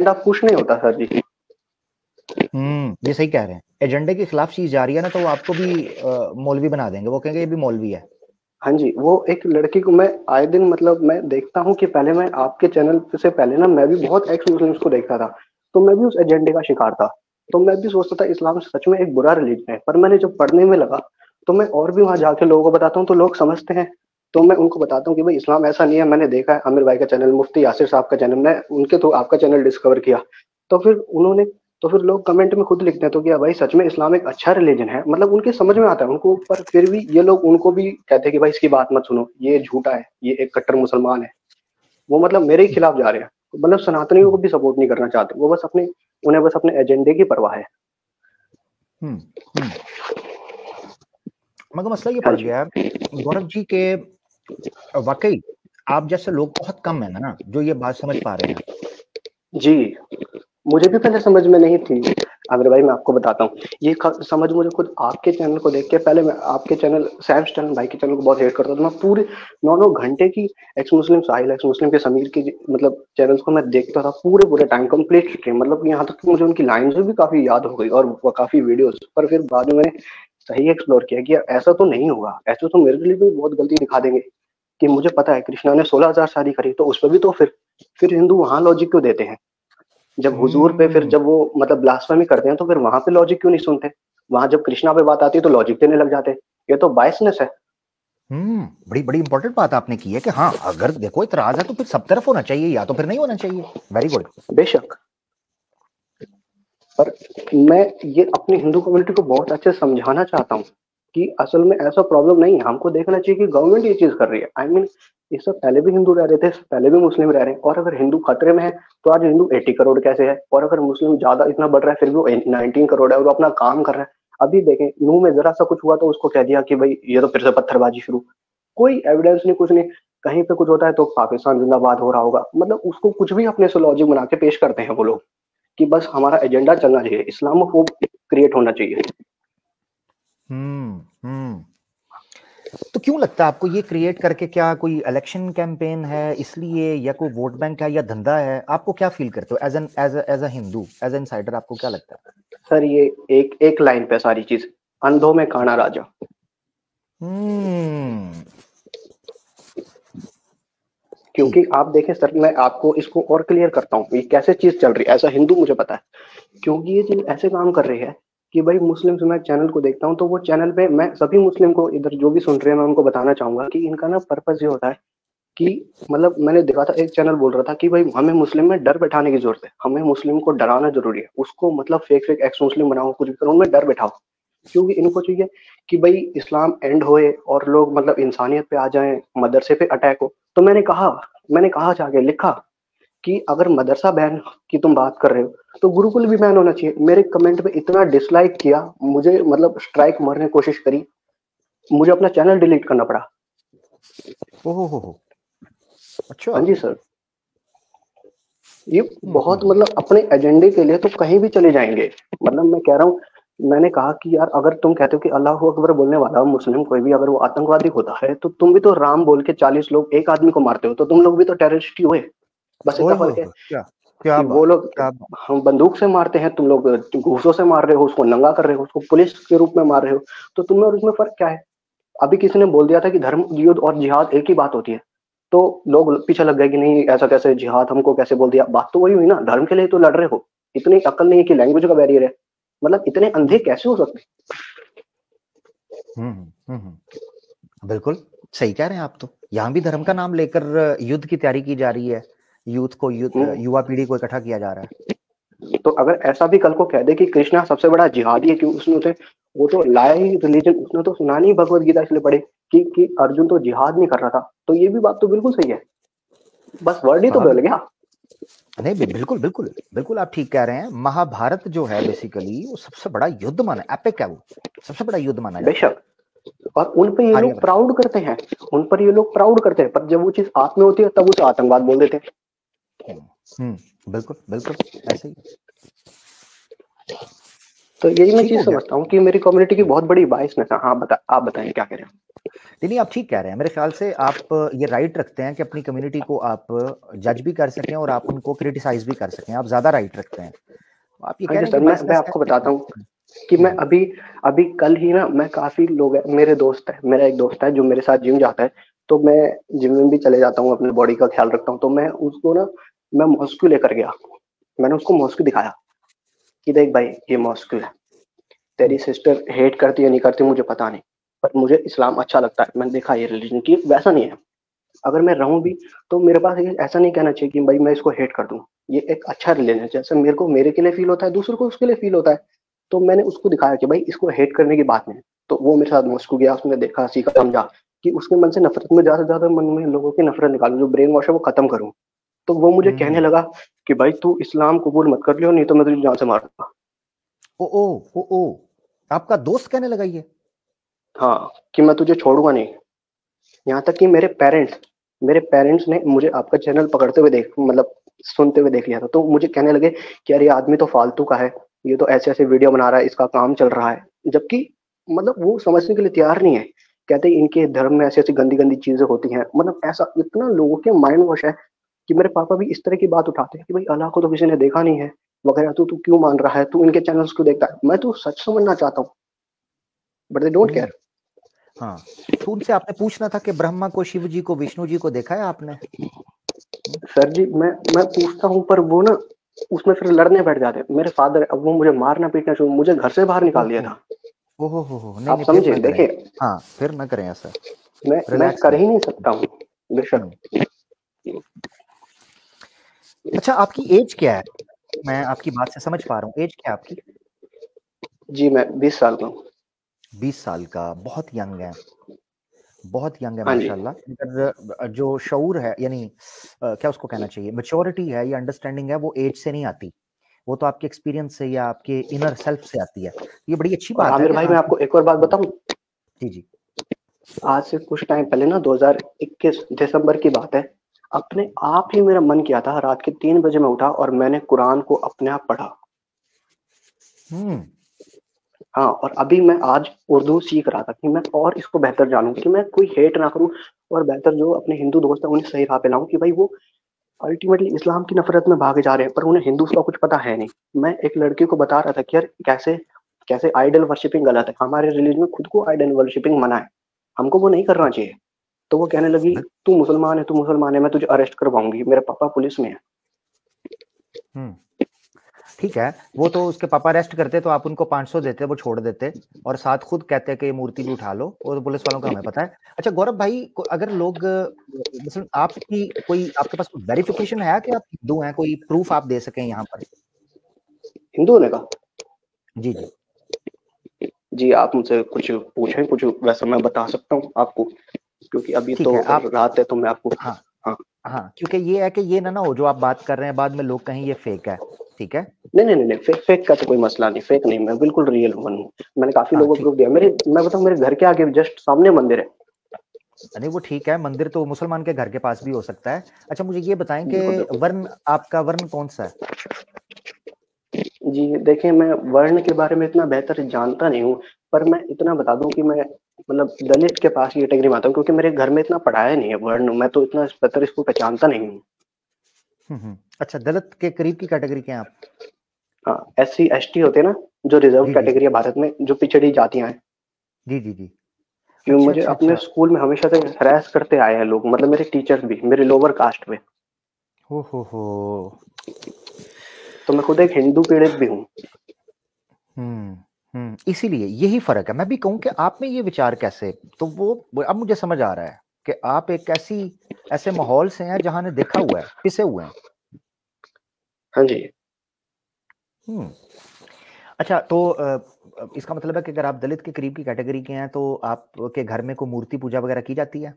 Agenda push नहीं होता sir जी। ये सही कह रहे हैं। एजेंडे के खिलाफ चीज जा रही है ना, तो वो आपको भी मौलवी बना देंगे, वो कहेंगे ये भी मौलवी है। हाँ जी, वो एक लड़की को मैं आए दिन मतलब मैं देखता हूँ कि पहले मैं आपके चैनल से पहले ना मैं भी बहुत एक्स मुस्लिम्स को देखता था, तो मैं भी उस एजेंडे का शिकार था। तो मैं भी सोचता था इस्लाम सच में एक बुरा रिलीजन है, पर मैंने जब पढ़ने में लगा तो मैं और भी वहां जाके लोगों को बताता हूँ तो लोग समझते हैं। तो मैं उनको बताता हूँ कि भाई इस्लाम ऐसा नहीं है, मैंने देखा है आमिर भाई का चैनल, मुफ्ती यासिर साहब का चैनल, मैं उनके थ्रू आपका चैनल डिस्कवर किया। तो फिर उन्होंने तो फिर लोग कमेंट में खुद लिखते हैं तो क्या भाई सच में इस्लाम एक अच्छा रिलीजन है, मतलब उनके समझ में आता है उनको, पर फिर भी ये लोग उनको भी कहते हैं कि भाई इसकी बात मत सुनो, ये झूठा है, ये एक कट्टर मुसलमान है। वो मतलब मेरे ही खिलाफ जा रहे हैं, मतलब सनातनियों को भी सपोर्ट नहीं करना चाहते, वो बस अपने उन्हें बस अपने एजेंडे की परवाह है। मगर मसला ये हाँ पड़ जी। गया गौरव जी के, वाकई आप जैसे लोग बहुत कम है ना जो ये बात समझ पा रहे हैं। जी, मुझे भी पहले समझ में नहीं थी आमिर भाई, मैं आपको बताता हूँ ये समझ मुझे खुद आपके चैनल को देख के। पहले मैं आपके चैनल सैम स्टन भाई के चैनल को बहुत हेट करता था, मैं पूरे 9-9 घंटे की एक्स मुस्लिम साहिल, एक्स मुस्लिम के समीर की मतलब चैनल्स को मैं देखता था पूरे पूरे टाइम कंप्लीट, मतलब यहाँ तक कि मुझे उनकी लाइन्स भी काफी याद हो गई और वो काफी वीडियोस। पर फिर बाद में मैंने सही एक्सप्लोर किया कि यार ऐसा तो नहीं होगा, ऐसा तो मेरे लिए भी बहुत गलती दिखा देंगे। कि मुझे पता है कृष्णा ने 16,000 शादी करी, तो उस पर भी तो फिर हिंदू वहां लॉजिक क्यों देते हैं? जब हुजूर पे फिर जब वो मतलब ब्लास्फेमी करते हैं तो फिर वहां पे लॉजिक क्यों नहीं सुनते? वहां जब कृष्णा पे बात आती है तो लॉजिक देने लग जाते हैं। ये तो बायसनेस है। बड़ी बड़ी इंपॉर्टेंट बात आपने की है कि हाँ, अगर देखो इतराज है तो फिर सब तरफ होना चाहिए, या तो फिर नहीं होना चाहिए। Very good. बेशक, पर मैं ये अपनी हिंदू कम्युनिटी को बहुत अच्छे से समझाना चाहता हूँ कि असल में ऐसा प्रॉब्लम नहीं है। हमको देखना चाहिए कि गवर्नमेंट ये चीज कर रही है। आई मीन इससे पहले भी हिंदू रह रहे थे, इससे पहले भी मुस्लिम रह रहे हैं, और अगर हिंदू खतरे में है तो आज हिंदू 80 करोड़ कैसे है? और अगर मुस्लिम ज्यादा इतना बढ़ रहा है फिर भी वो 19 करोड़ है और वो अपना काम कर रहा है। अभी देखें नूह में जरा सा कुछ हुआ तो उसको कह दिया कि भाई ये तो फिर से पत्थरबाजी शुरू। कोई एविडेंस नहीं, कुछ नहीं। कहीं पे कुछ होता है तो पाकिस्तान जिंदाबाद हो रहा होगा, मतलब उसको कुछ भी अपने से लॉजिक बना के पेश करते हैं वो लोग कि बस हमारा एजेंडा चलना चाहिए, इस्लामोफोब क्रिएट होना चाहिए। तो क्यों लगता है आपको ये क्रिएट करके, क्या कोई इलेक्शन कैंपेन है इसलिए, या कोई वोट बैंक है, या धंधा है? आपको क्या फील करते हो as a Hindu, as an insider, आपको क्या लगता है? सर ये एक एक लाइन पे सारी चीज, अंधों में काना राजा। क्योंकि आप देखें सर, मैं आपको इसको और क्लियर करता हूँ ये कैसे चीज चल रही है। ऐसा हिंदू मुझे पता है क्योंकि ये चीज ऐसे काम कर रही है कि भाई मुस्लिम मैं चैनल को देखता हूँ तो वो चैनल पे मैं सभी मुस्लिम को इधर जो भी सुन रहे हैं मैं उनको बताना चाहूंगा कि इनका ना पर्पस ये होता है कि मतलब मैंने देखा था एक चैनल बोल रहा था कि भाई हमें मुस्लिम में डर बैठाने की जरूरत है, हमें मुस्लिम को डराना जरूरी है, उसको मतलब फेक फेक एक्स मुस्लिम बनाओ, कुछ भी करो, उनमें डर बैठाओ। क्योंकि इनको चाहिए कि भाई इस्लाम एंड होए और लोग मतलब इंसानियत पे आ जाएं, मदरसे पे अटैक हो। तो मैंने कहा जाके लिखा कि अगर मदरसा बैन की तुम बात कर रहे हो तो गुरुकुल भी बैन होना चाहिए। मेरे कमेंट पे इतना डिसलाइक किया, मुझे मतलब स्ट्राइक मारने की कोशिश करी, मुझे अपना चैनल डिलीट करना पड़ा। ओहो, अच्छा। हाँ जी सर, ये बहुत मतलब अपने एजेंडे के लिए तो कहीं भी चले जाएंगे। मतलब मैं कह रहा हूँ, मैंने कहा कि यार अगर तुम कहते हो कि अल्लाह अकबर बोलने वाला मुस्लिम कोई भी अगर वो आतंकवादी होता है तो तुम भी तो राम बोल के 40 लोग एक आदमी को मारते हो, तो तुम लोग भी तो टेररिस्ट ही हुए। बस इतना ओए फर्क है क्या क्या कि वो बात है, लोग क्या बात। हम बंदूक से मारते हैं, तुम लोग घूसों से मार रहे हो, उसको नंगा कर रहे हो, उसको पुलिस के रूप में मार रहे हो। तो तुम्हें और उसमें फर्क क्या है? अभी किसी ने बोल दिया था कि धर्म युद्ध और जिहाद एक ही बात होती है, तो लोग पीछे लग गए कि नहीं ऐसा कैसे, जिहाद हमको कैसे बोल दिया? बात तो वही हुई ना, धर्म के लिए तो लड़ रहे हो। इतनी अकल नहीं है कि लैंग्वेज का बैरियर है, मतलब इतने अंधे कैसे हो सकते? बिल्कुल सही कह रहे हैं आप। तो यहाँ भी धर्म का नाम लेकर युद्ध की तैयारी की जा रही है, युवा पीढ़ी को इकट्ठा किया जा रहा है। तो अगर ऐसा भी कल को कह दे कि कृष्णा सबसे बड़ा जिहादी है, क्यों उसने उसे वो तो लाया ही रिलीजन, उसने तो सुनानी ही भगवत गीता इसलिए पढ़े कि अर्जुन तो जिहाद नहीं कर रहा था, तो ये भी बात तो बिल्कुल सही है, बस वर्ड ही तो हाँ, बदल गया। नहीं, बिल्कुल बिल्कुल बिल्कुल आप ठीक कह रहे हैं। महाभारत जो है बेसिकली वो सबसे बड़ा युद्ध माना, एपिक है वो, सबसे बड़ा युद्ध माना जाता है। बेशक, और उन पर ये लोग आर्यभट्ट। प्राउड करते हैं, उन पर ये लोग प्राउड करते हैं, पर जब वो चीज आप में होती है तब उसे आतंकवाद बोल देते हैं। बिल्कुल बिल्कुल ऐसे ही। तो यही मैं ठीक चीज हो गया। समझता हूँ कि मेरी कम्युनिटी की बहुत बड़ी बाइसनेस है। हाँ आप बताएं क्या कह रहे हैं? नहीं, आप ठीक कह रहे हैं। मेरे ख्याल से आप ये राइट रखते हैं कि अपनी कम्युनिटी को आप जज भी कर सकें और आप उनको क्रिटिसाइज भी कर सकें। आप ज्यादा राइट रखते हैं। आप ये हाँ कह जी रहे हैं सर, कि मैं बस आपको बताता हूँ कि हम्म, मैं अभी अभी कल ही ना, मैं काफी लोग हैं मेरे दोस्त है, मेरा एक दोस्त है जो मेरे साथ जिम जाता है। तो मैं जिम में भी चले जाता हूँ, अपने बॉडी का ख्याल रखता हूँ। तो मैं उसको ना, मैं मॉस्क्यू लेकर गया। मैंने उसको मॉस्क्यू दिखाया कि देख भाई, ये मॉस्क्यू है। तेरी हम्म, सिस्टर हेट करती है नहीं करती मुझे पता नहीं, पर मुझे इस्लाम अच्छा लगता है। मैंने देखा ये रिलीजन की वैसा नहीं है। अगर मैं रहूं भी तो मेरे पास ये ऐसा नहीं कहना चाहिए कि भाई मैं इसको हेट कर दूं। ये एक अच्छा रिलीजन है, जैसे मेरे को मेरे के लिए फील होता है, दूसरे को उसके लिए फील होता है। तो मैंने उसको दिखाया कि भाई इसको हेट करने की बात नहीं है। तो वो मेरे साथ मॉस्को गया, उसने देखा, सीखा, समझा कि उसके मन से नफरत में, ज्यादा से ज्यादा मन में लोगों की नफरत निकालूं, जो ब्रेन वॉश है वो खत्म करूं। तो वो मुझे कहने हम्म। लगा कि भाई तू इस्लाम कबूल मत कर लियो, नहीं तो मैं तुझे जान से मारूंगा। ओ ओ ओ ओ आपका दोस्त कहने लगा ये? हाँ, कि मैं तुझे छोड़ूंगा नहीं। यहाँ तक कि मेरे पेरेंट्स ने मुझे आपका चैनल पकड़ते हुए देख, मतलब सुनते हुए देख लिया था। तो मुझे कहने लगे कि यार ये आदमी तो फालतू का है, ये तो ऐसे ऐसे वीडियो बना रहा है, इसका काम चल रहा है। जबकि मतलब वो समझने के लिए तैयार नहीं है। कहते हैं इनके धर्म में ऐसी ऐसी गंदी गंदी चीजें होती हैं। मतलब ऐसा इतना लोगों के माइंड वॉश है कि मेरे पापा भी इस तरह की बात उठाते हैं कि भाई अल्लाह को तो किसी ने देखा नहीं है वगैरह, तू तू क्यों मान रहा है, तू इनके चैनल्स क्यों देखता है। मैं तो सच समझना चाहता हूँ, but they don't hmm. Care. हाँ, तो उनसे आपने पूछना था कि ब्रह्मा को, शिव जी को, विष्णु जी को देखा है आपने? हम्म, सर जी, मैं पूछता हूँ, पर वो ना उसमें फिर लड़ने बैठ जाते हैं मेरे फादर। अब वो मुझे मारना पीटना शुरू, मुझे घर से बाहर निकाल दिया ओहो था। ओहो, नहीं आप नहीं, फिर समझे, ना करें। देखिए, हाँ, फिर ना करें ऐसा। मैं रिलैक्स कर रहें। ही नहीं सकता हूँ, बेशक। हम्म। अच्छा, आपकी एज क्या है? मैं आपकी बात से समझ पा रहा हूँ। एज क्या है आपकी? जी मैं 20 साल का हूँ। 20 साल का, बहुत यंग है। बहुत यंग है हाँ जी। माशाल्लाह। मगर जो शऊर है, यानी क्या उसको कहना चाहिए, मैच्योरिटी है या अंडरस्टैंडिंग है, वो एज से नहीं आती। वो तो आपके एक्सपीरियंस से या आपके इनर सेल्फ से आती है। ये बड़ी अच्छी और बात है आमिर कि भाई, मैं आप। आपको एक और बात बताऊं। जी जी। आज से कुछ टाइम पहले ना, 2021 दिसंबर की बात है, अपने आप ही मेरा मन किया था, रात के 3 बजे मैं उठा और मैंने कुरान को अपने आप पढ़ा। हम्म। हाँ, और अभी मैं आज उर्दू सीख रहा था कि मैं और इसको बेहतर जानूं, कि मैं कोई हेट ना करूं, और बेहतर जो अपने हिंदू दोस्त हैं उन्हें सही राह पे लाऊं कि भाई वो अल्टीमेटली इस्लाम की नफरत में भागे जा रहे हैं, पर उन्हें हिंदू का कुछ पता है नहीं। मैं एक लड़की को बता रहा था कि यार कैसे कैसे आइडल वर्शिपिंग गलत है, हमारे रिलीजन में खुद को आइडल वर्शिपिंग मना है, हमको वो नहीं करना चाहिए। तो वो कहने लगी, बिल- तू मुसलमान है, तू मुसलमान है, मैं तुझे अरेस्ट करवाऊंगी, मेरे पापा पुलिस में है। हम्म। ठीक है, वो तो उसके पापा अरेस्ट करते तो आप उनको 500 देते, वो छोड़ देते। और साथ खुद कहते कि ये मूर्ति भी उठा लो, और पुलिस वालों का हमें पता है। अच्छा गौरव भाई, अगर लोग मतलब आपकी कोई, आपके पास कोई वेरिफिकेशन है कि आप हिंदू हैं, कोई प्रूफ आप दे सकें यहाँ पर? हिंदू होने का? जी जी। जी आप मुझसे कुछ पूछें, कुछ वैसा मैं बता सकता हूँ आपको, क्योंकि अभी ठीक तो है, आप। रात है तो मैं आपको। हाँ हाँ। हाँ, क्योंकि ये है कि ये ना हो जो आप बात कर रहे हैं, बाद में लोग कहें ये फेक है। ठीक है। नहीं नहीं नहीं नहीं, फेक फेक का तो कोई मसला नहीं, फेक नहीं, मैं बिल्कुल रियल हूँ। मैंने काफी हाँ लोगों को ठीक। प्रूफ दिया। मैं बताऊँ, मेरे घर के आगे जस्ट सामने मंदिर है। नहीं वो ठीक है, मंदिर तो मुसलमान के घर के पास भी हो सकता है। अच्छा मुझे ये बताएं कि बिल्कुल बिल्कुल। वर्ण, आपका वर्ण कौन सा है? जी देखिए, मैं वर्ण के बारे में इतना बेहतर जानता नहीं हूँ, पर मैं इतना बता दूं कि मैं मतलब दलित के पास कैटेगरी में आता हूँ, क्योंकि मेरे घर में इतना पढ़ाया नहीं है वर्ण, मैं तो इतना बेहतर इसको पहचानता नहीं हूँ। अच्छा, दलित के करीब की कैटेगरी के हैं आप? हाँ, SC ST होते हैं ना, जो रिजर्व जी जी कैटेगरी है भारत में, जो पिछड़ी जातियां हैं। जी जी जी। क्योंकि अच्छा मुझे अच्छा अपने अच्छा। स्कूल में हमेशा से हरास करते आए हैं लोग, मतलब मेरे टीचर्स भी मेरे लोअर कास्ट में। हो। तो मैं खुद एक हिंदू पीड़ित भी हूँ। इसीलिए यही फर्क है। मैं भी कहूं कि आप में ये विचार कैसे, तो वो अब मुझे समझ आ रहा है कि आप एक ऐसे माहौल से हैं जहां ने देखा हुआ है, पिसे हुए हैं। हाँ जी। हम्म। अच्छा तो इसका मतलब है कि अगर आप दलित के करीब की कैटेगरी के हैं तो आपके घर में कोई मूर्ति पूजा वगैरह की जाती है?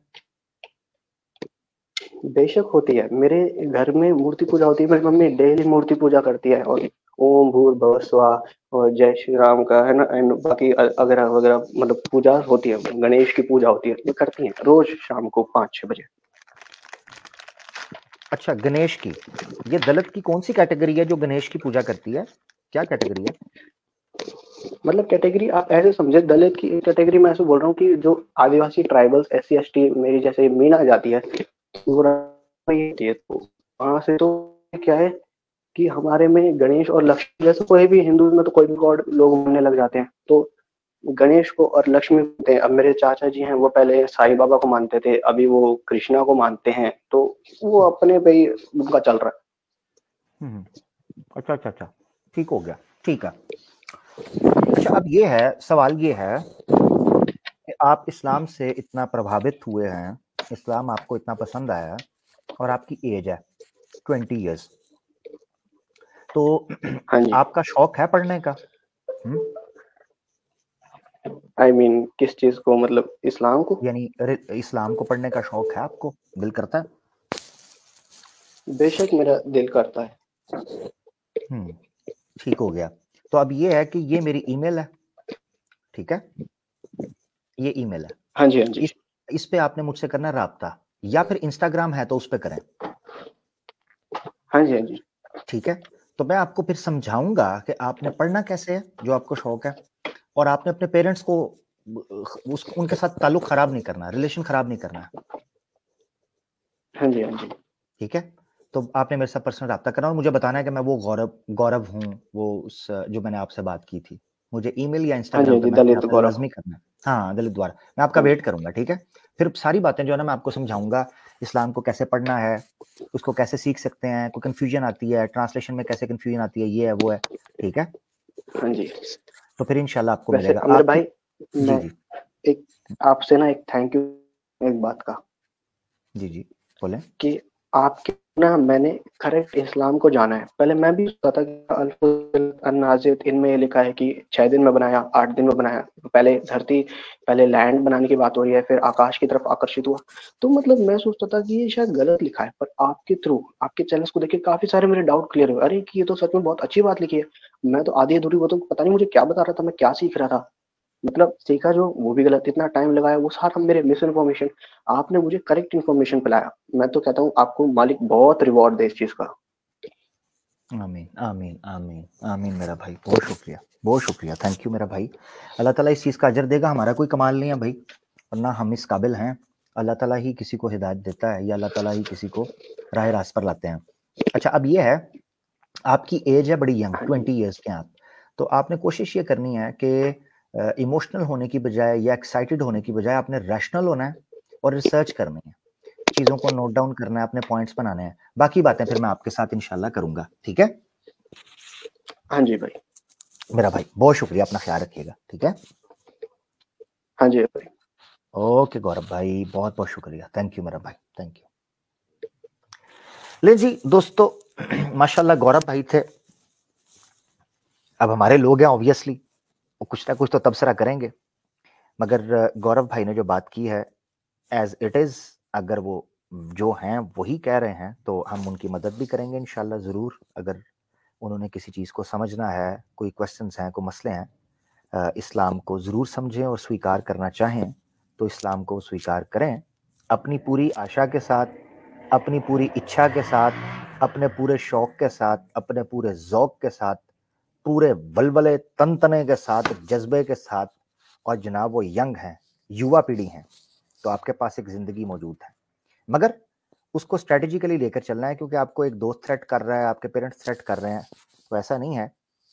बेशक होती है, मेरे घर में मूर्ति पूजा होती है, मेरी मम्मी डेली मूर्ति पूजा करती है, और ओम भूर्भुवः स्वः और जय श्री राम का है ना, एंड बाकी वगैरह वगैरह, मतलब पूजा होती है, गणेश की पूजा होती है, ये करती हैं रोज शाम को 5-6 बजे। अच्छा, गणेश की। ये दलित की कौन सी कैटेगरी है जो गणेश की पूजा करती है? क्या कैटेगरी है? मतलब कैटेगरी आप ऐसे समझे, दलित की एक कैटेगरी मैं ऐसे बोल रहा हूँ कि जो आदिवासी ट्राइबल्स SC ST मेरी जैसे मीन आ जाती है, वो ये होती है, तो वहां से तो क्या है कि हमारे में गणेश और लक्ष्मी जैसे कोई भी हिंदू में तो कोई भी गॉड लोग मानने लग जाते हैं, तो गणेश को और लक्ष्मी को मानते हैं। अब मेरे चाचा जी हैं, वो पहले साईं बाबा को मानते थे, अभी वो कृष्णा को मानते हैं, तो वो अपने पे ही उनका चल रहा हम्म, अच्छा अच्छा अच्छा, ठीक हो गया, ठीक है। अच्छा, अब ये है, सवाल ये है कि आप इस्लाम से इतना प्रभावित हुए हैं, इस्लाम आपको इतना पसंद आया है, और आपकी एज है 20 इयर्स, तो हाँ जी। आपका शौक है पढ़ने का? आई मीन किस चीज को, मतलब इस्लाम को? यानी इस्लाम को पढ़ने का शौक है आपको, दिल करता है? बेशक मेरा दिल करता है। हम्म, ठीक हो गया। तो अब ये है कि ये मेरी ईमेल है, ठीक है, ये ईमेल है, हाँ जी, हाँ जी। इस पे आपने मुझसे करना राब्ता, या फिर इंस्टाग्राम है तो उस पे करें, हाँ जी, हाँ जी। ठीक है। तो मैं आपको फिर समझाऊंगा कि आपने पढ़ना कैसे है, जो आपको शौक है, और आपने अपने पेरेंट्स को उनके साथ ताल्लुक खराब नहीं करना, रिलेशन खराब नहीं करना, हाँ जी, हाँ जी। ठीक है। तो आपने मेरे साथ पर्सनल रब्ता करना और मुझे बताना है कि मैं वो गौरव गौरव हूँ, वो उस जो मैंने आपसे बात की थी। मुझे ईमेल या हाँ जी, इंस्टाग्राम हाँ पे जी, मैसेज दलित आपने गौरव। लाजमी करना है। हाँ, दलित द्वारा मैं आपका हाँ वेट जी। करूंगा, ठीक है। फिर सारी बातें जो है ना मैं आपको समझाऊंगा, इस्लाम को कैसे पढ़ना है, उसको कैसे सीख सकते हैं, कोई कंफ्यूजन आती है ट्रांसलेशन में, कैसे कंफ्यूजन आती है, ये है वो है, ठीक है। हाँ जी। तो फिर इंशाल्लाह आपको वैसे मिलेगा अमर आपकी। भाई, जी मैं जी एक आपसे ना एक थैंक यू एक बात का, जी जी, बोलें। कि आपके ना मैंने करेक्ट इस्लाम को जाना है। पहले मैं भी सोचता था कि अन्नाजित इनमें ये लिखा है कि 6 दिन में बनाया, 8 दिन में बनाया। पहले धरती, पहले लैंड बनाने की बात हो रही है, फिर आकाश की तरफ आकर्षित हुआ। तो मतलब मैं सोचता था कि ये शायद गलत लिखा है, पर आपके थ्रू, आपके चैनल्स को देख के काफी सारे मेरे डाउट क्लियर हुए। अरे कि ये तो सच में बहुत अच्छी बात लिखी है। मैं तो आधी अधूरी, वो तो पता नहीं मुझे क्या बता रहा था, मैं क्या सीख रहा था, मतलब सीखा जो वो भी गलत, इतना टाइम लगाया, वो सारा मेरे मिस इन्फॉर्मेशन, आपने मुझे करेक्ट इन्फॉर्मेशन पिलाया। मैं तो कहता हूँ आपको मालिक बहुत रिवॉर्ड दे इस चीज का। आमीन आमीन आमीन आमीन मेरा भाई, बहुत शुक्रिया, बहुत शुक्रिया, थैंक यू मेरा भाई। अल्लाह ताला इस चीज़ का अजर देगा, हमारा कोई कमाल नहीं है भाई, वरना हम इस काबिल हैं। अल्लाह ताला ही किसी को हिदायत देता है, या अल्लाह ताला ही किसी को राह रास्त पर लाते हैं। अच्छा, अब ये है, आपकी एज है बड़ी यंग, हाँ जी। 20 ईयर्स के आप, तो आपने कोशिश ये करनी है कि इमोशनल होने की बजाय या एक्साइटेड होने की बजाय आपने रैशनल होना है और रिसर्च करनी है, चीज़ों को नोट डाउन करना है, अपने पॉइंट्स बनाने हैं। बाकी बातें फिर मैं आपके साथ इंशाल्लाह करूंगा, ठीक है हाँ जी भाई। मेरा भाई, बहुत शुक्रिया, अपना ख्याल रखिएगा, ठीक है। हाँ जी भाई। ओके गौरव भाई, बहुत बहुत शुक्रिया, थैंक यू मेरा भाई, थैंक यू। ले जी दोस्तों, माशाल्लाह गौरव भाई थे, अब हमारे लोग हैं ऑब्वियसली, वो कुछ ना कुछ तो तबसरा करेंगे, मगर गौरव भाई ने जो बात की है एज इट इज, अगर वो जो हैं वही कह रहे हैं तो हम उनकी मदद भी करेंगे इंशाल्लाह ज़रूर। अगर उन्होंने किसी चीज़ को समझना है, कोई क्वेश्चंस हैं, कोई मसले हैं, इस्लाम को ज़रूर समझें और स्वीकार करना चाहें तो इस्लाम को स्वीकार करें, अपनी पूरी आशा के साथ, अपनी पूरी इच्छा के साथ, अपने पूरे शौक के साथ, अपने पूरे ज़ौक़ के साथ, पूरे बलबले तनतने के साथ, जज्बे के साथ, और जनाब वो यंग हैं, युवा पीढ़ी हैं, तो आपके पास एक ज़िंदगी मौजूद है, मगर उसको स्ट्रेटेजिकली लेकर चलना है, क्योंकि आपको एक दोस्त थ्रेट कर रहा है, आपके पेरेंट्स थ्रेट कर रहे हैं, तो ऐसा नहीं है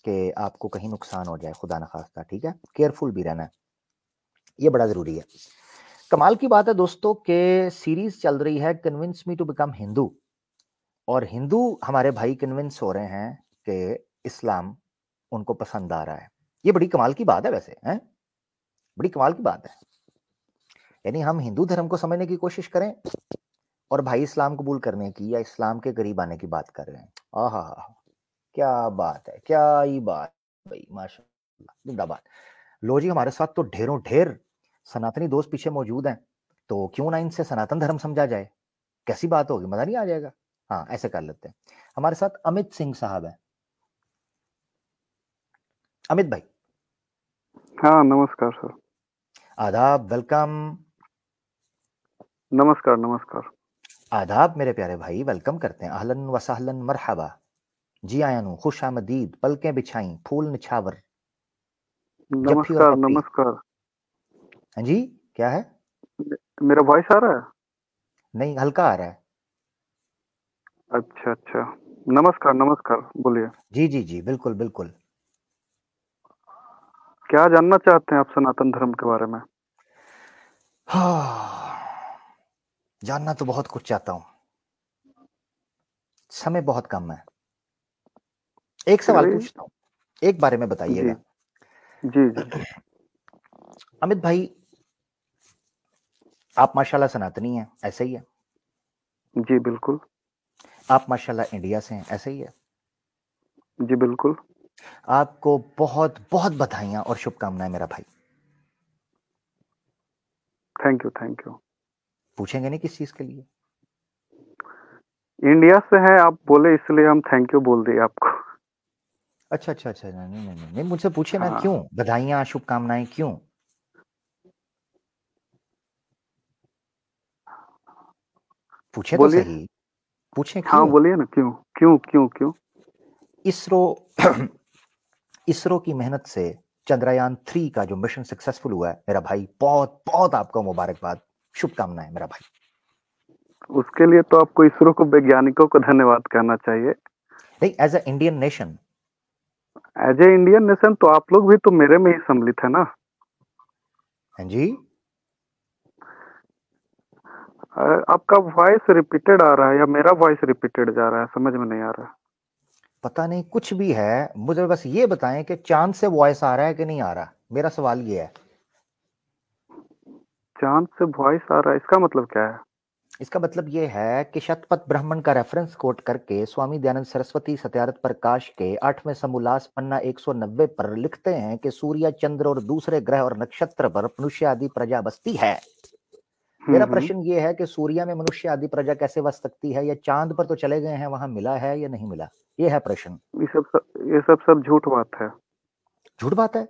कि आपको कहीं नुकसान हो जाए, खुदा न खास्ता, ठीक है। केयरफुल भी रहना है, ये बड़ा ज़रूरी है। कमाल की बात है दोस्तों कि सीरीज चल रही है convince me to become Hindu, और हिंदू हमारे भाई कन्विंस हो रहे हैं कि इस्लाम उनको पसंद आ रहा है। ये बड़ी कमाल की बात है वैसे, हैं, बड़ी कमाल की बात है। यानी हम हिंदू धर्म को समझने की कोशिश करें और भाई इस्लाम कबूल करने की या इस्लाम के करीब आने की बात कर रहे हैं। आहा, क्या बात है, क्या ही बात भाई, माशाल्लाह, जिंदाबाद। लो जी, हमारे साथ तो ढेरों ढेर सनातनी दोस्त पीछे मौजूद हैं, तो क्यों ना इनसे सनातन धर्म समझा जाए, कैसी बात होगी, मजा नहीं आ जाएगा। हाँ, ऐसे कर लेते हैं। हमारे साथ अमित सिंह साहब हैं। अमित भाई, हाँ, नमस्कार सर। आदाब, वेलकम। नमस्कार, नमस्कार। आदाब मेरे प्यारे भाई, वेलकम करते हैं, अहलन व सहलन मरहबा, जी आया नू, खुश आमदीद, पलकें बिछाई, फूल निछावर, जफ्फी और नमस्कार पप्पी। नमस्कार। हाँ जी, क्या है? मेरा वॉइस आ रहा है? नहीं, हल्का आ रहा है। अच्छा अच्छा। नमस्कार नमस्कार, बोलिए। जी जी जी, बिल्कुल बिल्कुल। क्या जानना चाहते हैं आप सनातन धर्म के बारे में? हाँ, जानना तो बहुत कुछ चाहता हूँ, समय बहुत कम है। एक सवाल कोई। पूछता हूँ, एक बारे में जी बताइएगा। जी जी। अमित भाई, आप माशाल्लाह सनातनी हैं, ऐसे ही है? जी बिल्कुल। आप माशाल्लाह इंडिया से हैं, ऐसे ही है? जी बिल्कुल। आपको बहुत बहुत बधाइयां और शुभकामनाएं मेरा भाई। Thank you thank you. पूछेंगे नहीं किस चीज के लिए? इंडिया से हैं आप बोले, इसलिए हम थैंक यू बोल दिए आपको। अच्छा अच्छा अच्छा, नहीं नहीं नहीं नहीं, मुझसे पूछे ना, क्यों हाँ बधाइयां शुभकामनाएं क्यों? पूछे तो बोलिए। सही, पूछे हाँ क्यों? बोलिए ना, क्यों क्यों क्यों क्यों? इसरो इसरो की मेहनत से चंद्रयान 3 का जो मिशन सक्सेसफुल हुआ है मेरा भाई, बहुत बहुत आपको मुबारकबाद, शुभकामनाएं मेरा भाई। उसके लिए तो आपको इसरो को, वैज्ञानिकों को धन्यवाद कहना चाहिए। नहीं, as a Indian nation. As a Indian nation तो आप लोग भी तो मेरे में ही सम्मिलित है ना। हाँ जी। आपका वॉइस रिपीटेड आ रहा है या मेरा वॉइस रिपीटेड जा रहा है, समझ में नहीं आ रहा है। पता नहीं, कुछ भी है, मुझे बस ये बताएं कि चांद से वॉइस आ रहा है कि नहीं आ रहा, मेरा सवाल ये है। चांद से वॉइस आ रहा है, इसका मतलब क्या है? इसका मतलब ये है कि शतपथ ब्राह्मण का रेफरेंस कोट करके स्वामी दयानंद सरस्वती सत्यार्थ प्रकाश के 8वें समोल्लास पन्ना 190 पर लिखते हैं कि सूर्य, चंद्र और दूसरे ग्रह और नक्षत्र पर मनुष्य आदि प्रजा बसती है। मेरा हम्म। प्रश्न ये है कि सूर्य में मनुष्य आदि प्रजा कैसे बस सकती है, या चांद पर तो चले गए हैं, वहां मिला है या नहीं मिला? ये है प्रश्न। ये सब झूठ बात है। झूठ बात है?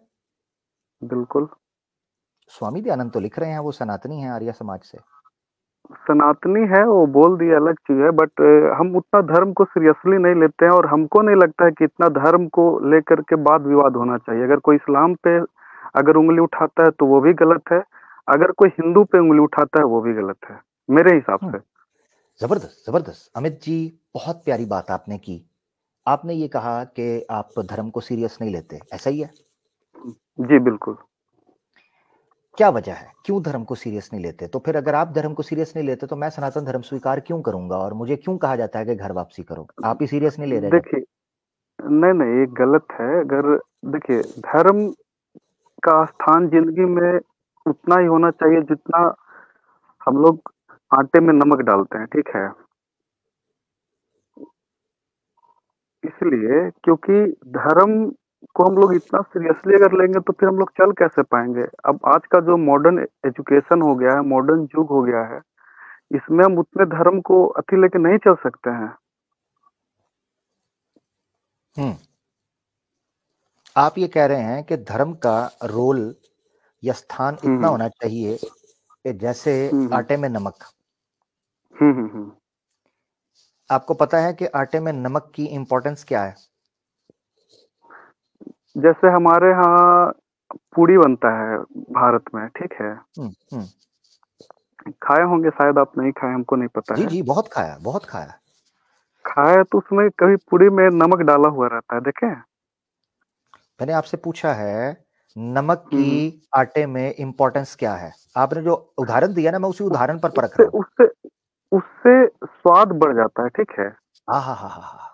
बिल्कुल। स्वामी दयानंद तो लिख रहे हैं, वो सनातनी हैं, आर्य समाज से। सनातनी है वो, बोल दिया अलग चीज है, बट हम उतना धर्म को सीरियसली नहीं लेते हैं, और हमको नहीं लगता है कि इतना धर्म को लेकर के वाद विवाद होना चाहिए। अगर कोई इस्लाम पे अगर उंगली उठाता है तो वो भी गलत है, अगर कोई हिंदू पे उंगली उठाता है वो भी गलत है, मेरे हिसाब से। जबरदस्त जबरदस्त अमित जी, बहुत प्यारी बात आपने की। आपने ये कहा कि आप धर्म को सीरियस नहीं लेते, ऐसा ही है? जी बिल्कुल। क्या वजह है, क्यों धर्म को सीरियस नहीं लेते? तो फिर अगर आप धर्म को सीरियस नहीं लेते तो मैं सनातन धर्म स्वीकार क्यों करूंगा, और मुझे क्यों कहा जाता है कि घर वापसी करो? आप ही सीरियस नहीं ले रहे जब। देखिए, नहीं नहीं, ये गलत है। अगर देखिए, धर्म का स्थान जिंदगी में उतना ही होना चाहिए जितना हम लोग आटे में नमक डालते हैं, ठीक है। इसलिए क्योंकि धर्म को हम लोग इतना सीरियसली अगर लेंगे तो फिर हम लोग चल कैसे पाएंगे। अब आज का जो मॉडर्न एजुकेशन हो गया है, मॉडर्न युग हो गया है, इसमें हम उतने धर्म को अति लेके नहीं चल सकते हैं। हम्म आप ये कह रहे हैं कि धर्म का रोल या स्थान इतना हम्म होना चाहिए कि जैसे हम्म आटे में नमक। हम्म। आपको पता है कि आटे में नमक की इंपॉर्टेंस क्या है? जैसे हमारे यहाँ पूड़ी बनता है भारत में, ठीक है। हम्म। खाए होंगे शायद, आप नहीं खाए, हमको नहीं पता जी है। जी, बहुत खाया, बहुत खाया। खाया तो उसमें कभी पूड़ी में नमक डाला हुआ रहता है, देखे? मैंने आपसे पूछा है नमक की हम्म। आटे में इंपॉर्टेंस क्या है, आपने जो उदाहरण दिया ना, मैं उसी उस, उदाहरण पर परख उससे रहा हूं। उससे उससे स्वाद बढ़ जाता है, ठीक है। हाँ हाँ हाँ हाँ हाँ।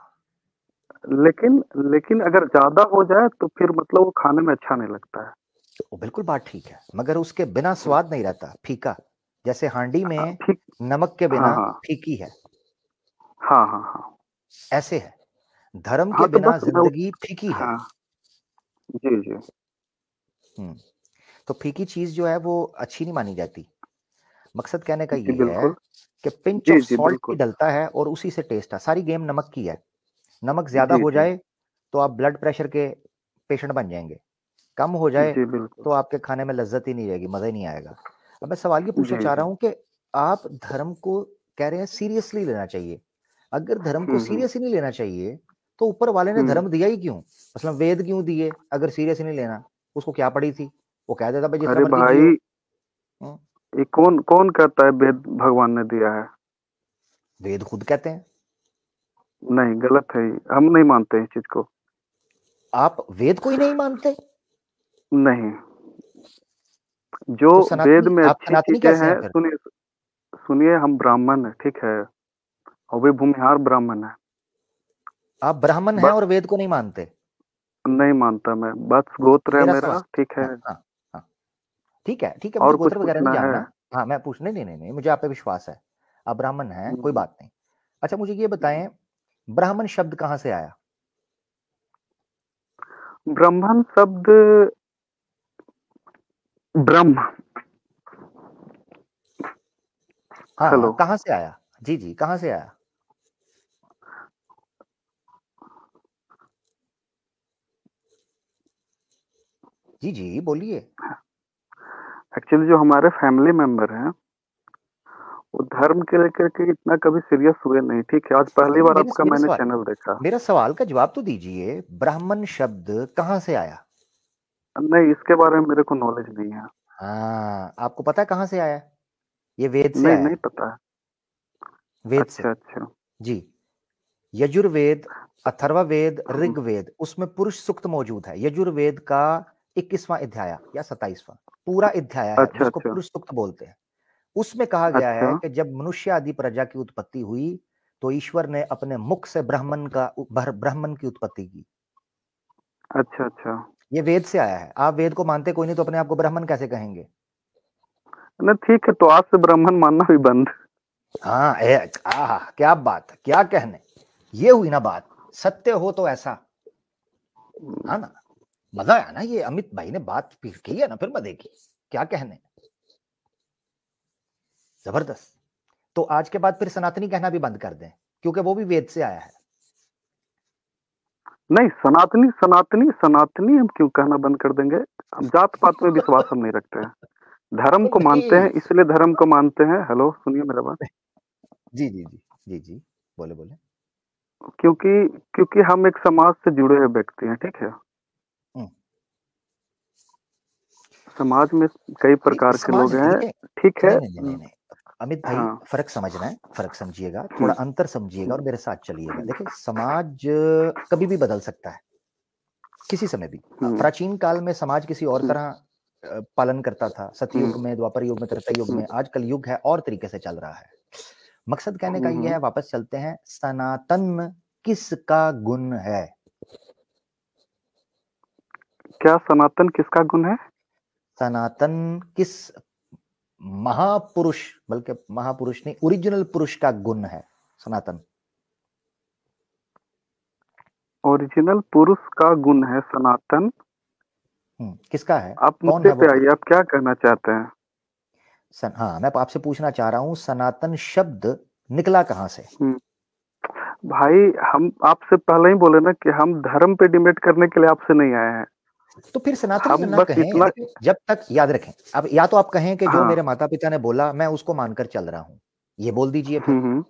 लेकिन लेकिन अगर ज्यादा हो जाए तो फिर मतलब वो खाने में अच्छा नहीं लगता है। वो बिल्कुल बात ठीक है, मगर उसके बिना स्वाद नहीं रहता, फीका। जैसे हांडी में ठीक। नमक के हाँ बिना हाँ फीकी है, हाँ हाँ हाँ। ऐसे है धर्म के हाँ तो बिना बस मैं जिंदगी फीकी है। हाँ। जी जी। हम्म तो फीकी चीज जो है वो अच्छी नहीं मानी जाती। मकसद कहने का जी ये है बिल्कुल। कि पिंच ऑफ जी जी सॉल्ट ही बिल्कुल। डलता है और उसी से टेस्ट है, सारी गेम नमक की है। नमक ज्यादा जी हो जी जाए तो आप ब्लड प्रेशर के पेशेंट बन जाएंगे, कम हो जाए जी बिल्कुल। तो आपके खाने में लज्जत ही नहीं रहेगी, मजा ही नहीं आएगा। अब मैं सवाल ये पूछना जी चाह जी। रहा हूं कि आप धर्म को कह रहे हैं सीरियसली लेना चाहिए। अगर धर्म को हम्म। सीरियस ही नहीं लेना चाहिए तो ऊपर वाले ने हम्म। धर्म दिया ही क्यों? मतलब वेद क्यों दिए अगर सीरियस ही नहीं लेना? उसको क्या पड़ी थी? वो कह देता भाई जितना अरे मर्जी भाई, जियो। हम्म, ये कौन कौन कहता है वेद भगवान ने दिया है? वेद खुद कहते हैं। नहीं, गलत है ये। हम नहीं मानते इस चीज को। आप वेद को ही नहीं मानते? नहीं, जो तो वेद सनातनी, में आप अच्छी सनातनी चीजें कैसे हैं, हैं फिर? सुनिए, सुनिए, हम ब्राह्मण है, ठीक है, और वे भूमिहार ब्राह्मण है। आप ब्राह्मण हैं बस, और वेद को नहीं मानते? नहीं मानता मैं, बस गोत्र है मेरा मेरा, सवाल, ठीक है। हाँ हाँ हाँ, ठीक है, मुझे और कुछ गोत्र वगैरह नहीं पूछना है? जानना। हाँ मैं पूछने, नहीं नहीं नहीं, मुझे आप पे विश्वास है, आप ब्राह्मण हैं, कोई हम्म, बात नहीं। अच्छा मुझे ये बताएं, ब्राह्मण शब्द कहाँ से आया? ब्राह्मण शब्द, ब्रह्म। हाँ हाँ, हेलो। कहाँ से आया? जी जी, कहाँ से आया? जी जी बोलिए। एक्चुअली जो हमारे फैमिली मेंबर हैं, वो धर्म के लेकर के इतना कभी सीरियस हुए नहीं, ठीक है, आज पहली नहीं, बार मेरे आपका मेरे मैंने सवाल, चैनल देखा। मेरा सवाल का जवाब तो दीजिए, ब्राह्मण शब्द कहाँ से आया? नहीं, इसके बारे में मेरे को नॉलेज नहीं है। हाँ, आपको पता है कहाँ से आया? ये वेद से नहीं, आया नहीं है, पता है। वेद से। अच्छा, अच्छा। जी, यजुर्वेद, अथर्ववेद, हम्म, ऋग्वेद, उसमें पुरुष सूक्त मौजूद है। यजुर्वेद का 21वां अध्याय या 27वां पूरा अध्याय है अच्छा, जिसको अच्छा, पुरुष सूक्त बोलते हैं। उसमें कहा गया अच्छा, है कि जब मनुष्य आदि प्रजा की उत्पत्ति हुई तो ईश्वर ने अपने मुख से ब्राह्मण की उत्पत्ति की। अच्छा, अच्छा। ये वेद से आया है। आप वेद को मानते कोई नहीं तो अपने आप को ब्राह्मण कैसे कहेंगे? नहीं, ठीक है, तो आज से ब्राह्मण मानना भी बंद। हाँ क्या बात है, क्या कहने, ये हुई ना बात, सत्य हो तो ऐसा, हाँ ना, मजा आया ना, ये अमित भाई ने बात फिर की है ना, फिर मजे की, क्या कहने, जबरदस्त। तो आज के बाद फिर सनातनी कहना भी बंद कर दें, क्योंकि वो भी वेद से आया है। नहीं, सनातनी सनातनी सनातनी हम क्यों कहना बंद कर देंगे? हम जात पात में विश्वास हम नहीं रखते हैं, धर्म को मानते नहीं, हैं, इसलिए धर्म को मानते हैं। हेलो, सुनिए मेरा बात। जी जी जी जी जी, बोले बोले। क्योंकि क्योंकि हम एक समाज से जुड़े हुए व्यक्ति हैं, ठीक है। हम्म, समाज में कई नहीं प्रकार के समाज लोग हैं, देखिए, ठीक है। नहीं नहीं नहीं नहीं नहीं, अमित भाई हाँ। फर्क समझना है, फर्क समझिएगा, थोड़ा हम्म, अंतर समझिएगा और हम्म, मेरे साथ चलिएगा। देखिए समाज कभी भी बदल सकता है, किसी समय भी। हम्म, प्राचीन काल में समाज किसी और हम्म, तरह पालन करता था, हम्म, सतयुग में, द्वापर युग में, त्रेता युग हम्म, में, आज कल युग है और तरीके से चल रहा है। मकसद कहने का यह हम्म। है, वापस चलते हैं, सनातन किसका गुण है? क्या सनातन किसका गुण है? सनातन किस महापुरुष, बल्कि महापुरुष नहीं, ओरिजिनल पुरुष का गुण है सनातन। ओरिजिनल पुरुष का गुण है सनातन। किसका है? आप कौन मुद्दे है वो पे पुरुष? आइए, आप क्या कहना चाहते हैं? हाँ मैं आपसे पूछना चाह रहा हूं, सनातन शब्द निकला कहां से? हम्म, भाई, हम आपसे पहले ही बोले ना कि हम धर्म पे डिबेट करने के लिए आपसे नहीं आए हैं। तो फिर सनातनी हम ना बस कहें, इतना। देखिए जब तक, याद रखें, अब या तो आप कहें कि जो हाँ। मेरे माता पिता ने बोला मैं उसको मानकर चल रहा हूं, ये बोल दीजिए फिर। हम्म,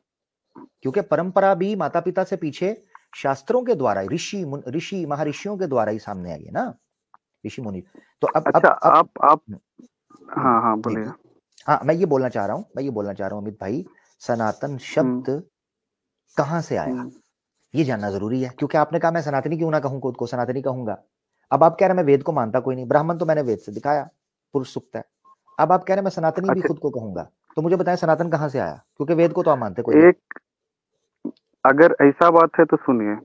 क्योंकि परंपरा भी माता पिता से पीछे शास्त्रों के द्वारा, ऋषि महर्षियों के द्वारा ही सामने आई है ना, ऋषि मुनि। तो अच्छा, अब आप। हम्म, हाँ, हाँ, जी बोलिए। जी, हाँ मैं ये बोलना चाह रहा हूं, अमित भाई, सनातन हम्म, शब्द कहां से आया, हम्म। ये जानना जरूरी है। क्योंकि आपने कहा मैं सनातनी क्यों ना कहूं, खुद को सनातनी कहूंगा। अब आप कह रहे हैं मैं वेद को मानता कोई नहीं, ब्राह्मण तो मैंने वेद से दिखाया, पुरुष सूक्त है। अब आप कह रहे हैं मैं सनातनी भी अच्छा, खुद को कहूंगा, तो मुझे बताएं सनातन कहां से आया, क्योंकि वेद को तो आप मानते कोई नहीं। एक, अगर ऐसा बात है तो सुनिए,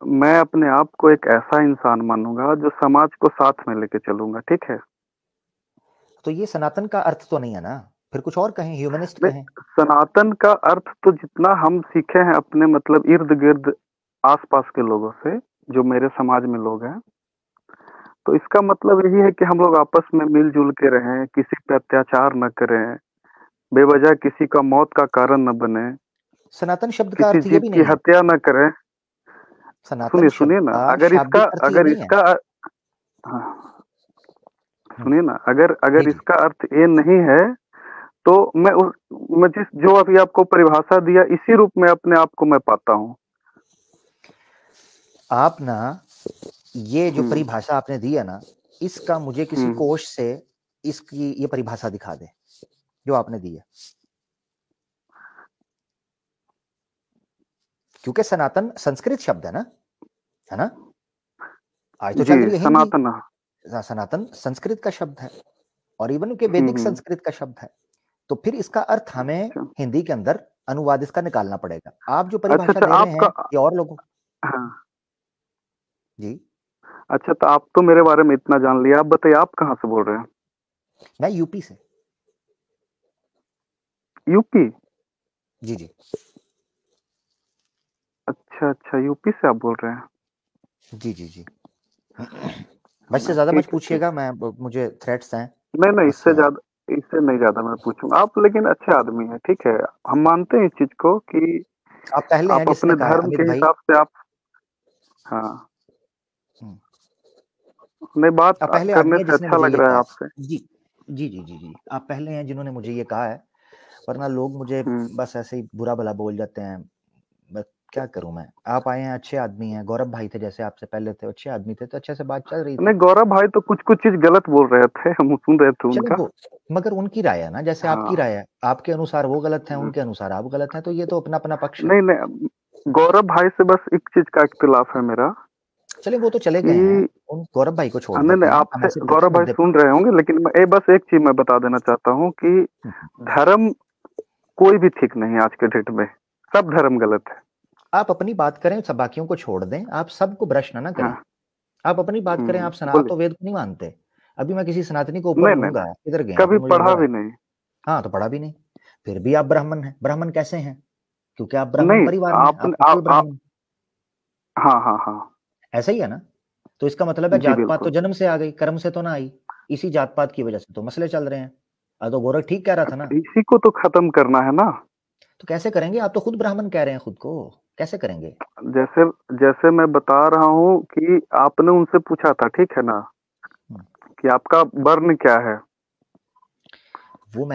मैं अपने आप को एक ऐसा इंसान मानूंगा जो समाज को साथ में लेके चलूंगा, ठीक है। तो ये सनातन का अर्थ तो नहीं है ना, फिर कुछ और कहें, ह्यूमनिस्ट नहीं, कहें। सनातन का अर्थ तो जितना हम सीखे हैं अपने मतलब इर्द गिर्द आसपास के लोगों से, जो मेरे समाज में लोग हैं, तो इसका मतलब यही है कि हम लोग आपस में मिलजुल के रहें, किसी पे अत्याचार न करें, बेवजह किसी का मौत का कारण न बने, सनातन शब्द का किसी अर्थ ये जीव भी की नहीं है, हत्या न करें। सनातन सुनिए, शब्द सुनिए ना, का अगर इसका शाब्दिक अर्थ ये अगर नहीं है। इसका हाँ, हम्म, सुनिए ना, अगर जी अगर जी, इसका अर्थ ये नहीं है, तो मैं जिस जो अभी आपको परिभाषा दिया, इसी रूप में अपने आप को मैं पाता हूँ। आप ना ये जो परिभाषा आपने दी है ना, इसका मुझे किसी कोश से इसकी ये परिभाषा दिखा दे जो आपने दी है, क्योंकि सनातन संस्कृत शब्द है ना? आज तो चल रही है हिंदी, सनातन संस्कृत का शब्द है और इवन के वैदिक संस्कृत का शब्द है, तो फिर इसका अर्थ हमें हिंदी के अंदर अनुवाद इसका निकालना पड़ेगा। आप जो परिभाषा दे रहे हैं ये और लोगों जी। अच्छा, तो आप तो मेरे बारे में इतना जान लिया, आप बताइए आप कहाँ से बोल रहे हैं? मैं यूपी से। यूपी? जी जी। अच्छा, यूपी से आप बोल रहे हैं? जी जी जी। बस से ज्यादा मत पूछिएगा, मुझे थ्रेट्स हैं। नहीं, इससे नहीं ज्यादा मैं पूछूंगा। आप लेकिन अच्छे आदमी हैं, ठीक है, हम मानते हैं इस चीज को कि आप पहले हैं अपने धर्म के हिसाब से आप, हाँ, नहीं बात करने से अच्छा लग रहा है आपसे। जी जी जी जी जी, आप पहले हैं जिन्होंने मुझे ये कहा है, वरना लोग मुझे बस ऐसे ही बुरा भला बोल जाते हैं। बस क्या करूं मैं, आप आए हैं, अच्छे आदमी हैं। गौरव भाई थे जैसे आपसे पहले थे, अच्छे आदमी थे, तो अच्छे से बात चल रही थी। नहीं, गौरव भाई तो कुछ चीज गलत बोल रहे थे, हम सुन रहे थे उनका, मगर उनकी राय है ना, जैसे आपकी राय है, आपके अनुसार वो गलत है, उनके अनुसार आप गलत हैं, तो ये तो अपना अपना पक्ष है। नहीं, गौरव भाई से बस एक चीज का इख्तिलाफ है मेरा। चले वो तो चले गए हैं, उन गौरव भाई को छोड़ नहीं, आपसे गौरव भाई सुन रहे होंगे, लेकिन मैं बस एक चीज मैं बता देना चाहता हूँ कि धर्म कोई भी ठीक नहीं है आज के डेट में, सब धर्म गलत है। आप अपनी बात करें, सब बाकियों को छोड़ दें, आप सबको भ्रष्ट ना करें। आप अपनी बात करें, आप सनातन वेद को नहीं मानते। अभी मैं किसी सनातनी को ऊपर लूंगा, किधर गए? कभी पढ़ा भी नहीं। हाँ, तो पढ़ा भी नहीं, फिर भी आप ब्राह्मण हैं। ब्राह्मण कैसे हैं? क्योंकि आप ब्राह्मण परिवार में हैं। हाँ, ऐसा ही है ना? तो इसका मतलब है जात पात तो जन्म से आ गई, कर्म से तो ना आई। इसी जात पात की वजह से तो मसले चल रहे हैं। तो गोरख ठीक कह रहा था ना, इसी को तो खत्म करना है ना। तो कैसे करेंगे? आप तो खुद ब्राह्मण कह रहे हैं खुद को, कैसे करेंगे? जैसे मैं बता रहा हूँ कि आपने उनसे पूछा था, ठीक है ना, कि आपका वर्ण क्या है। वो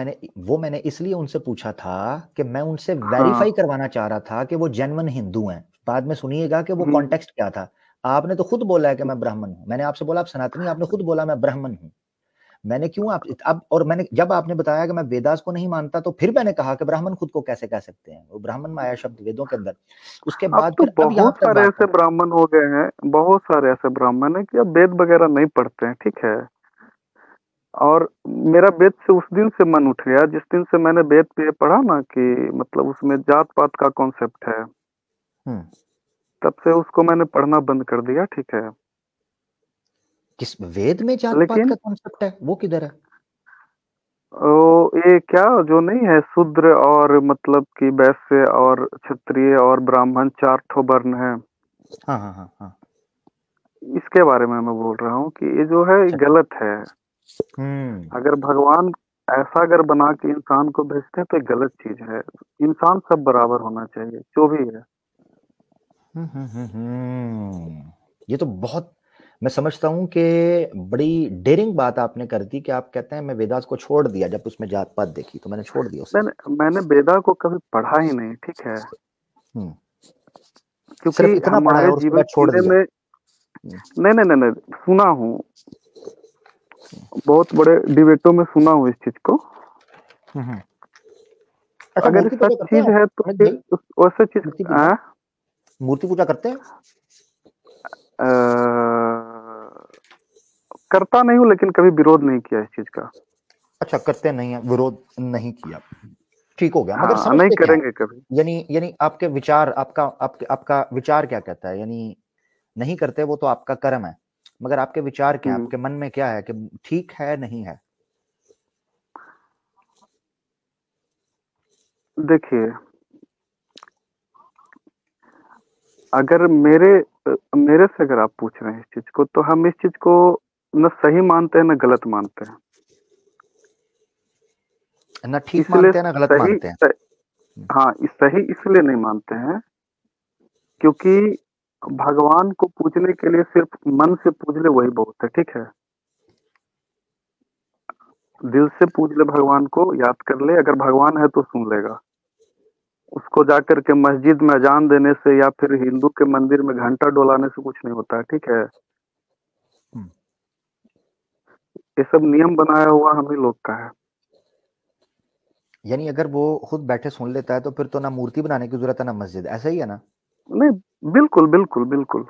मैंने इसलिए उनसे पूछा था कि मैं उनसे वेरीफाई करवाना चाह रहा था कि वो जेन्युइन हिंदू हैं। बाद में सुनिएगा कि वो कॉन्टेक्स्ट क्या था। आपने तो खुद बोला है कि मैं ब्राह्मण हूं, मैंने आपसे बोला आप सनातनी, आपने खुद बोला मैं ब्राह्मण हूं। मैंने क्यों अब और मैंने जब आपने बताया कि मैं वेदास को नहीं मानता, तो फिर मैंने कहा कि ब्राह्मण खुद को कैसे कह सकते हैं, वो ब्राह्मण में आया शब्द वेदों के अंदर। उसके बाद तो बहुत सारे ऐसे ब्राह्मण हो गए हैं, बहुत सारे ऐसे ब्राह्मण है कि अब वेद वगैरह नहीं पढ़ते हैं, ठीक है। और मेरा वेद से उस दिन से मन उठ गया जिस दिन से मैंने वेद पे पढ़ा ना कि मतलब उसमें जात पात का कॉन्सेप्ट है, तब से उसको मैंने पढ़ना बंद कर दिया, ठीक है। किस वेद में जात पात का कॉन्सेप्ट है? वो किधर है? ये क्या जो नहीं है, शूद्र और मतलब कि वैश्य और क्षत्रिय और ब्राह्मण 4 ठो वर्ण है। हाँ। इसके बारे में मैं बोल रहा हूँ कि ये जो है गलत है। अगर भगवान ऐसा अगर बना के इंसान को भेजते हैं तो गलत चीज है। इंसान सब बराबर होना चाहिए, जो भी है। ये तो बहुत, मैं समझता हूँ कि बड़ी डेयरिंग बात आपने कर दी कि आप कहते हैं मैं वेदास को छोड़ दिया, जब उसमें जात पात देखी तो मैंने छोड़ दिया उसे। मैंने वेदा को कभी पढ़ा ही नहीं, ठीक है, क्योंकि हमारे जीवन में नहीं सुना हूँ, बहुत बड़े डिबेटों में सुना हूँ इस चीज को। अगर सच चीज है तो फिर वैसे चीज मूर्ति पूजा करते हैं? करता नहीं हूँ, लेकिन कभी विरोध नहीं किया इस चीज का। अच्छा, करते नहीं है, विरोध नहीं किया, ठीक हो गया। मगर नहीं करेंगे कभी। यानी आपके विचार, आपका विचार क्या कहता है? यानी नहीं करते वो तो आपका कर्म है, मगर आपके विचार क्या है? आपके मन में क्या है कि ठीक है नहीं है? देखिए, अगर मेरे से अगर आप पूछ रहे हैं इस चीज को, तो हम इस चीज को न सही मानते हैं न गलत मानते हैं, न ठीक मानते हैं न गलत मानते हैं। हाँ, सही इसलिए नहीं मानते हैं क्योंकि भगवान को पूजने के लिए सिर्फ मन से पूज ले वही बहुत है, ठीक है। दिल से पूज ले भगवान को, याद कर ले, अगर भगवान है तो सुन लेगा। उसको जाकर के मस्जिद में अजान देने से या फिर हिंदू के मंदिर में घंटा डोलाने से कुछ नहीं होता है, ठीक है। ये सब नियम बनाया हुआ हम ही लोग का है। यानी अगर वो खुद बैठे सुन लेता है तो फिर तो ना मूर्ति बनाने की जरूरत है ना मस्जिद, ऐसा ही है ना? नहीं, बिल्कुल बिल्कुल बिल्कुल।